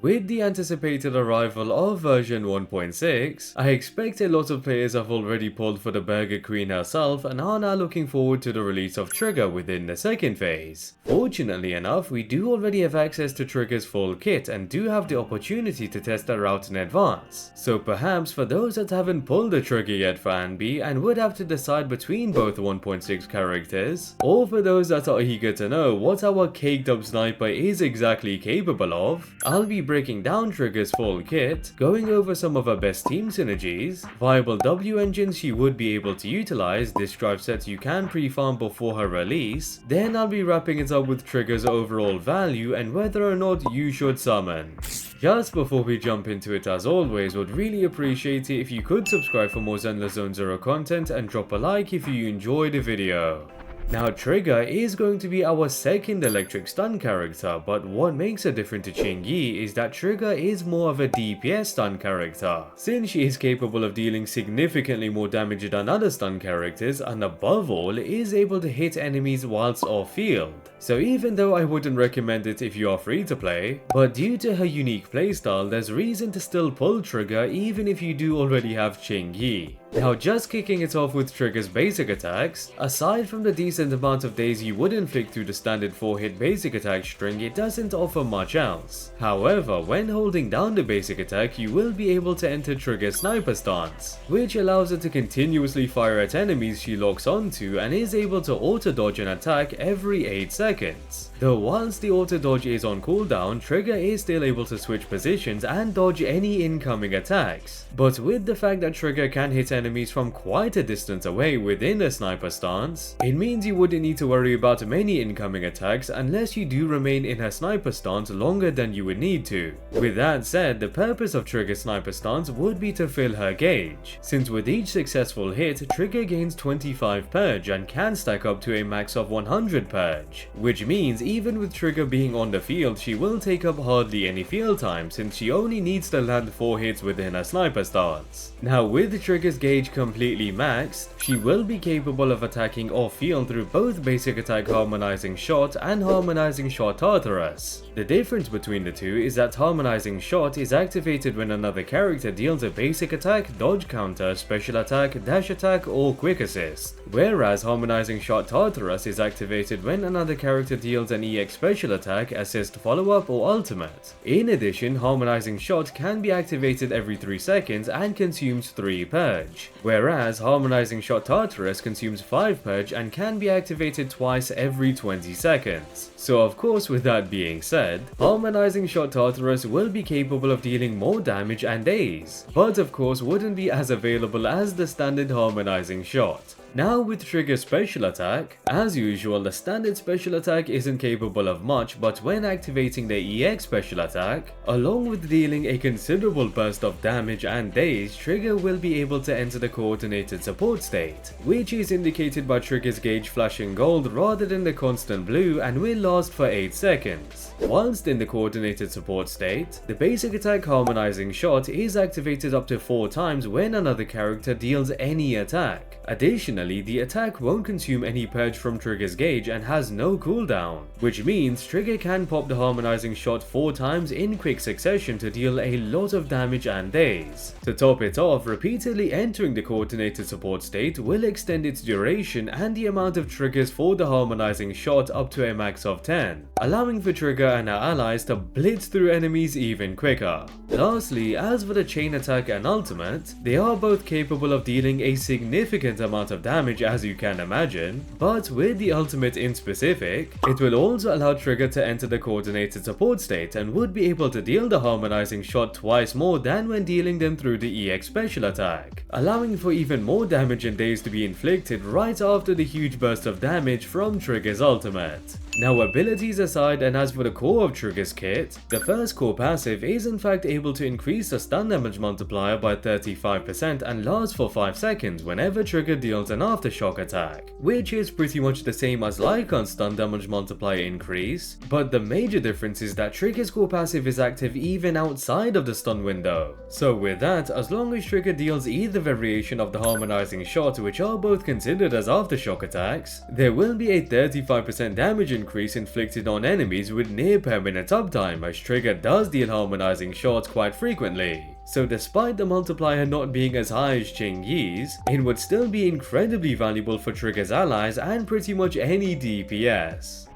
With the anticipated arrival of version 1.6, I expect a lot of players have already pulled for the Burger Queen herself and are now looking forward to the release of Trigger within the second phase. Fortunately enough, we do already have access to Trigger's full kit and do have the opportunity to test her out in advance. So perhaps for those that haven't pulled the trigger yet for Anby and would have to decide between both 1.6 characters, or for those that are eager to know what our caked up sniper is exactly capable of, I'll be breaking down Trigger's full kit, going over some of her best team synergies, viable W engines she would be able to utilize, disk drive sets you can pre-farm before her release, then I'll be wrapping it up with Trigger's overall value and whether or not you should summon. Just before we jump into it, as always, would really appreciate it if you could subscribe for more ZenlessZoneZero content and drop a like if you enjoyed the video. Now Trigger is going to be our second electric stun character, but what makes her different to Qingyi is that Trigger is more of a DPS stun character, since she is capable of dealing significantly more damage than other stun characters and above all is able to hit enemies whilst off field. So even though I wouldn't recommend it if you are free to play, but due to her unique playstyle there's reason to still pull Trigger even if you do already have Qingyi. Now just kicking it off with Trigger's basic attacks, aside from the decent amount of daze you would inflict through the standard 4-hit basic attack string, it doesn't offer much else. However, when holding down the basic attack you will be able to enter Trigger's sniper stance, which allows her to continuously fire at enemies she locks onto and is able to auto dodge an attack every 8 seconds. Though whilst the auto dodge is on cooldown, Trigger is still able to switch positions and dodge any incoming attacks. But with the fact that Trigger can hit enemies from quite a distance away within a sniper stance, it means you wouldn't need to worry about many incoming attacks unless you do remain in her sniper stance longer than you would need to. With that said, the purpose of Trigger's sniper stance would be to fill her gauge, since with each successful hit, Trigger gains 25 purge and can stack up to a max of 100 purge, which means even with Trigger being on the field, she will take up hardly any field time since she only needs to land 4 hits within her sniper stance. Now with Trigger's gauge completely maxed, she will be capable of attacking off field through both basic attack harmonizing shot and harmonizing shot Tartarus. The difference between the two is that harmonizing shot is activated when another character deals a basic attack, dodge counter, special attack, dash attack or quick assist, whereas harmonizing shot Tartarus is activated when another character deals an EX special attack, assist, follow-up or ultimate. In addition, harmonizing shot can be activated every 3 seconds and consumes 3 purge, whereas harmonizing shot Tartarus consumes 5 purge and can be activated twice every 20 seconds. So of course, with that being said, harmonizing shot Tartarus will be capable of dealing more damage and daze, but of course wouldn't be as available as the standard harmonizing shot. Now with Trigger's special attack, as usual the standard special attack isn't capable of much, but when activating the EX special attack, along with dealing a considerable burst of damage and daze, Trigger will be able to enter the coordinated support state, which is indicated by Trigger's gauge flashing gold rather than the constant blue and will last for 8 seconds. Whilst in the coordinated support state, the basic attack harmonizing shot is activated up to 4 times when another character deals any attack. Additionally, the attack won't consume any purge from Trigger's gauge and has no cooldown, which means Trigger can pop the harmonizing shot 4 times in quick succession to deal a lot of damage and daze. To top it off, repeatedly entering the coordinated support state will extend its duration and the amount of triggers for the harmonizing shot up to a max of 10, allowing for Trigger and her allies to blitz through enemies even quicker. Lastly, as for the chain attack and ultimate, they are both capable of dealing a significant amount of damage as you can imagine, but with the ultimate in specific, it will also allow Trigger to enter the coordinated support state and would be able to deal the harmonizing shot twice more than when dealing them through the EX special attack, allowing for even more damage and daze to be inflicted right after the huge burst of damage from Trigger's ultimate. Now abilities aside, and as for the core of Trigger's kit, the first core passive is in fact able to increase the stun damage multiplier by 35% and lasts for 5 seconds whenever Trigger deals an aftershock attack, which is pretty much the same as Lycan's stun damage multiplier increase, but the major difference is that Trigger's core passive is active even outside of the stun window. So with that, as long as Trigger deals either variation of the harmonizing shot, which are both considered as aftershock attacks, there will be a 35% damage increase inflicted on enemies with near permanent uptime, as Trigger does deal harmonizing shots quite frequently. So despite the multiplier not being as high as Qingyi's, it would still be incredibly valuable for Trigger's allies and pretty much any DPS.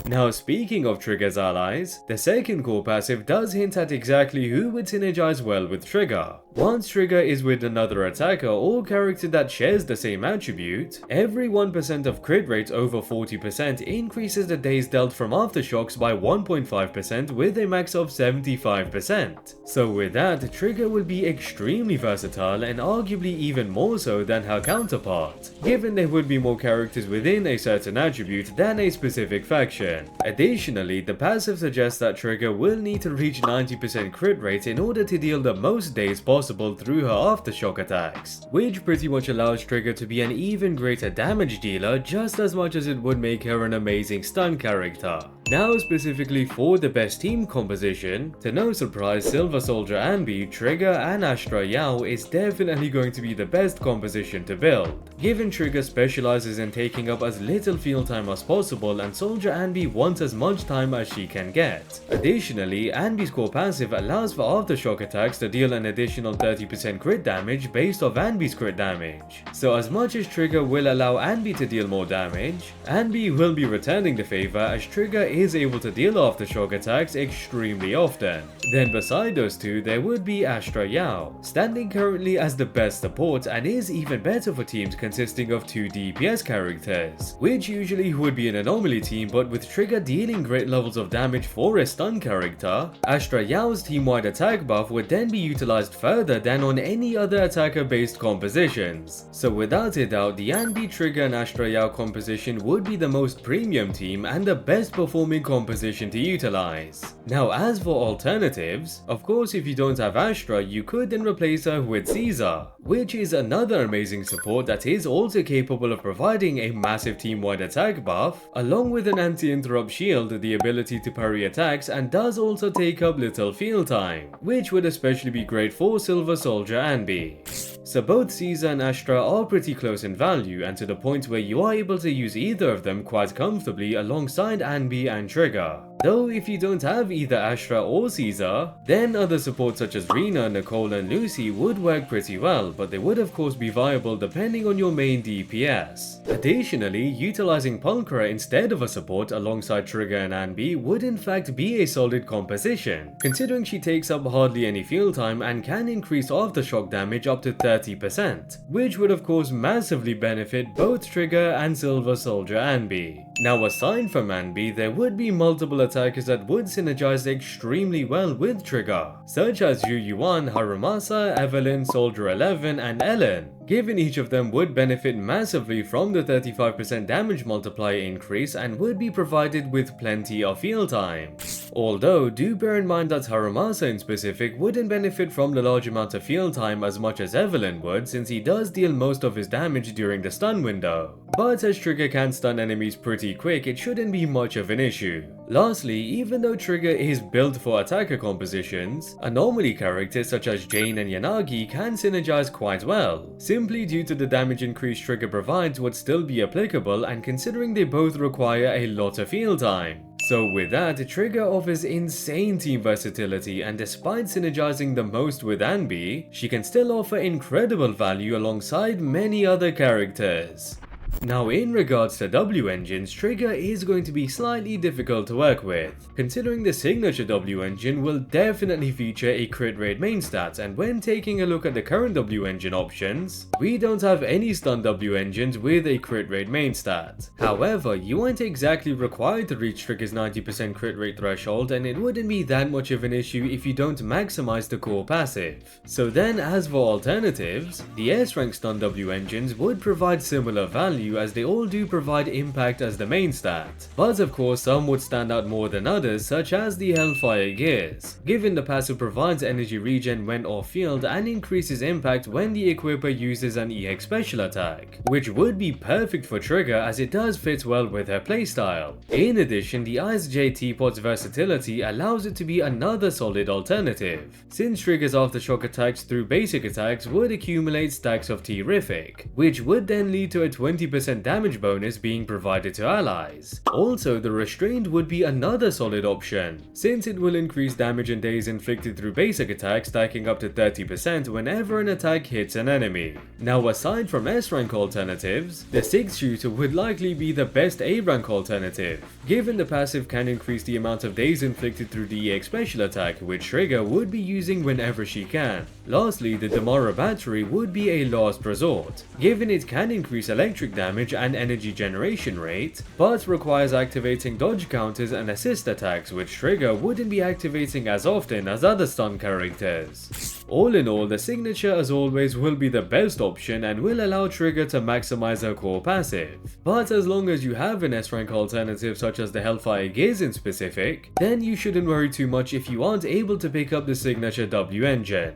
Now speaking of Trigger's allies, the second core passive does hint at exactly who would synergize well with Trigger. Once Trigger is with another attacker or character that shares the same attribute, every 1% of crit rate over 40% increases the days dealt from aftershocks by 1.5% with a max of 75%. So with that, Trigger will be extremely versatile and arguably even more so than her counterpart, given there would be more characters within a certain attribute than a specific faction. Additionally, the passive suggests that Trigger will need to reach 90% crit rate in order to deal the most days possible through her aftershock attacks, which pretty much allows Trigger to be an even greater damage dealer just as much as it would make her an amazing stun character. Now specifically for the best team composition, to no surprise Silver Soldier Anby, Trigger and XiangliYao is definitely going to be the best composition to build, given Trigger specializes in taking up as little field time as possible and Soldier Anby wants as much time as she can get. Additionally, Anby's core passive allows for aftershock attacks to deal an additional 30% crit damage based off Anby's crit damage. So as much as Trigger will allow Anby to deal more damage, Anby will be returning the favor as Trigger is able to deal aftershock attacks extremely often. Then beside those two, there would be XiangliYao, standing currently as the best support and is even better for teams consisting of 2 DPS characters, which usually would be an anomaly team, but with Trigger dealing great levels of damage for a stun character, XiangliYao's team-wide attack buff would then be utilized further than on any other attacker-based compositions. So without a doubt, the Anby, Trigger and XiangliYao composition would be the most premium team and the best performing composition to utilize. Now as for alternatives, of course if you don't have Astra, you could then replace her with Caesar, which is another amazing support that is also capable of providing a massive team-wide attack buff, along with an anti-interrupt shield, the ability to parry attacks, and does also take up little field time, which would especially be great for Silver Soldier Anby. So both Caesar and Astra are pretty close in value and to the point where you are able to use either of them quite comfortably alongside Anby and Trigger. Though if you don't have either Astra or Caesar, then other supports such as Rina, Nicole and Lucy would work pretty well, but they would of course be viable depending on your main DPS. Additionally, utilizing Pulchra instead of a support alongside Trigger and Anby would in fact be a solid composition, considering she takes up hardly any field time and can increase aftershock damage up to 30%, which would of course massively benefit both Trigger and Silver Soldier Anby. Now aside from Anby, there would be multiple attackers that would synergize extremely well with Trigger, such as Jiyan, Harumasa, Evelyn, Soldier 11 and Ellen, given each of them would benefit massively from the 35% damage multiplier increase and would be provided with plenty of field time. Although, do bear in mind that Harumasa in specific wouldn't benefit from the large amount of field time as much as Evelyn would, since he does deal most of his damage during the stun window. But as Trigger can stun enemies pretty quick, it shouldn't be much of an issue. Lastly, even though Trigger is built for attacker compositions, anomaly characters such as Jiyan and Yanagi can synergize quite well, simply due to the damage increase Trigger provides would still be applicable and considering they both require a lot of field time. So with that, Trigger offers insane team versatility, and despite synergizing the most with Anby, she can still offer incredible value alongside many other characters. Now in regards to W engines, Trigger is going to be slightly difficult to work with, considering the signature W engine will definitely feature a crit rate main stat, and when taking a look at the current W engine options, we don't have any stun W engines with a crit rate main stat. However, you aren't exactly required to reach Trigger's 90% crit rate threshold, and it wouldn't be that much of an issue if you don't maximize the core passive. So then as for alternatives, the S rank stun W engines would provide similar value as they all do provide impact as the main stat, but of course some would stand out more than others, such as the Hellfire Gears, given the passive provides energy regen when off field and increases impact when the equipper uses an EX special attack, which would be perfect for Trigger as it does fit well with her playstyle. In addition, the Ice J Teapot's versatility allows it to be another solid alternative, since Trigger's aftershock attacks through basic attacks would accumulate stacks of Terrific, which would then lead to a 20% 20% damage bonus being provided to allies. Also, the restraint would be another solid option, since it will increase damage in days inflicted through basic attacks, stacking up to 30% whenever an attack hits an enemy. Now, aside from S rank alternatives, the 6th shooter would likely be the best A rank alternative, given the passive can increase the amount of days inflicted through the EX special attack, which Trigger would be using whenever she can. Lastly, the Damara battery would be a last resort, given it can increase electric damage and energy generation rate, but requires activating dodge counters and assist attacks, which Trigger wouldn't be activating as often as other stun characters. All in all, the signature as always will be the best option and will allow Trigger to maximize her core passive. But as long as you have an S rank alternative such as the Hellfire Gears in specific, then you shouldn't worry too much if you aren't able to pick up the signature W engine.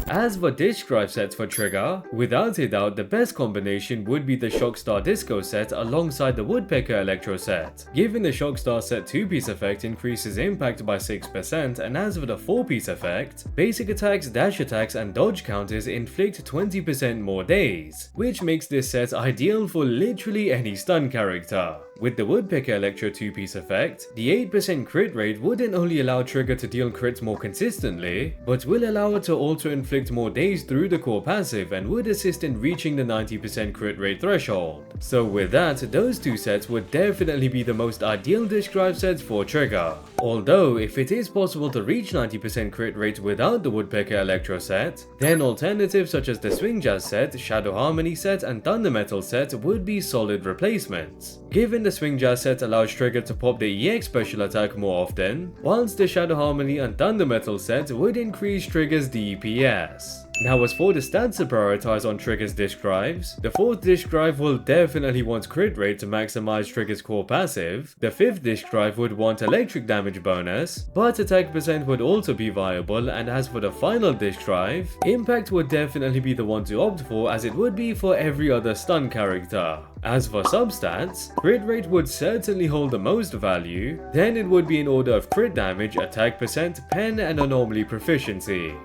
As for disk drive sets for Trigger, without a doubt the best combination would be the Shockstar Disco set alongside the Woodpecker Electro set. Given the Shockstar set 2-piece effect increases impact by 6%, and as for the 4-piece effect, basic attacks, dash attacks and dodge counters inflict 20% more days, which makes this set ideal for literally any stun character. With the Woodpecker Electro 2-piece effect, the 8% crit rate wouldn't only allow Trigger to deal crits more consistently, but will allow her to also inflict more days through the core passive and would assist in reaching the 90% crit rate threshold. So with that, those two sets would definitely be the most ideal disk drive sets for Trigger. Although, if it is possible to reach 90% crit rate without the Woodpecker Electro set, then alternatives such as the Swing Jazz set, Shadow Harmony set and Thunder Metal set would be solid replacements. Given the Swing Jazz set allows Trigger to pop the EX special attack more often, whilst the Shadow Harmony and Thunder Metal set would increase Trigger's DPS. Now, as for the stats to prioritize on Trigger's disk drives, the 4th disk drive will definitely want crit rate to maximize Trigger's core passive, the 5th disk drive would want electric damage bonus, but attack percent would also be viable, and as for the final disk drive, impact would definitely be the one to opt for, as it would be for every other stun character. As for substats, crit rate would certainly hold the most value, then it would be in order of crit damage, attack percent, pen and anomaly proficiency.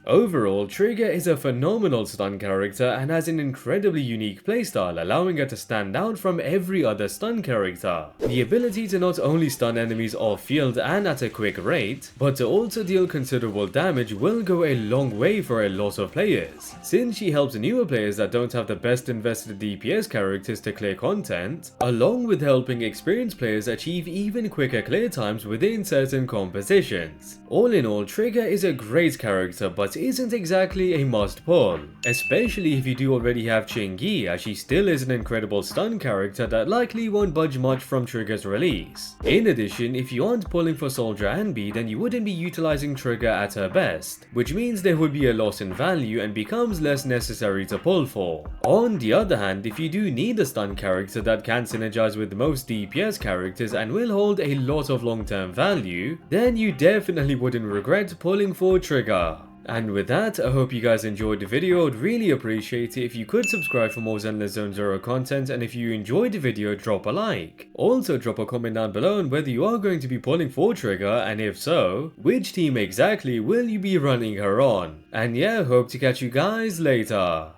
Overall, Trigger is a phenomenal stun character and has an incredibly unique playstyle, allowing her to stand out from every other stun character. The ability to not only stun enemies off field and at a quick rate, but to also deal considerable damage will go a long way for a lot of players, since she helps newer players that don't have the best invested DPS characters to clear content, along with helping experienced players achieve even quicker clear times within certain compositions. All in all, Trigger is a great character, but isn't exactly a must pull, especially if you do already have Qingyi, as she still is an incredible stun character that likely won't budge much from Trigger's release. In addition, if you aren't pulling for Soldier Anby, then you wouldn't be utilizing Trigger at her best, which means there would be a loss in value and becomes less necessary to pull for. On the other hand, if you do need a stun character that can synergize with most DPS characters and will hold a lot of long-term value, then you definitely wouldn't regret pulling for Trigger. And with that, I hope you guys enjoyed the video. I'd really appreciate it if you could subscribe for more ZenlessZoneZero content, and if you enjoyed the video, drop a like. Also drop a comment down below on whether you are going to be pulling for Trigger, and if so, which team exactly will you be running her on. And yeah, hope to catch you guys later.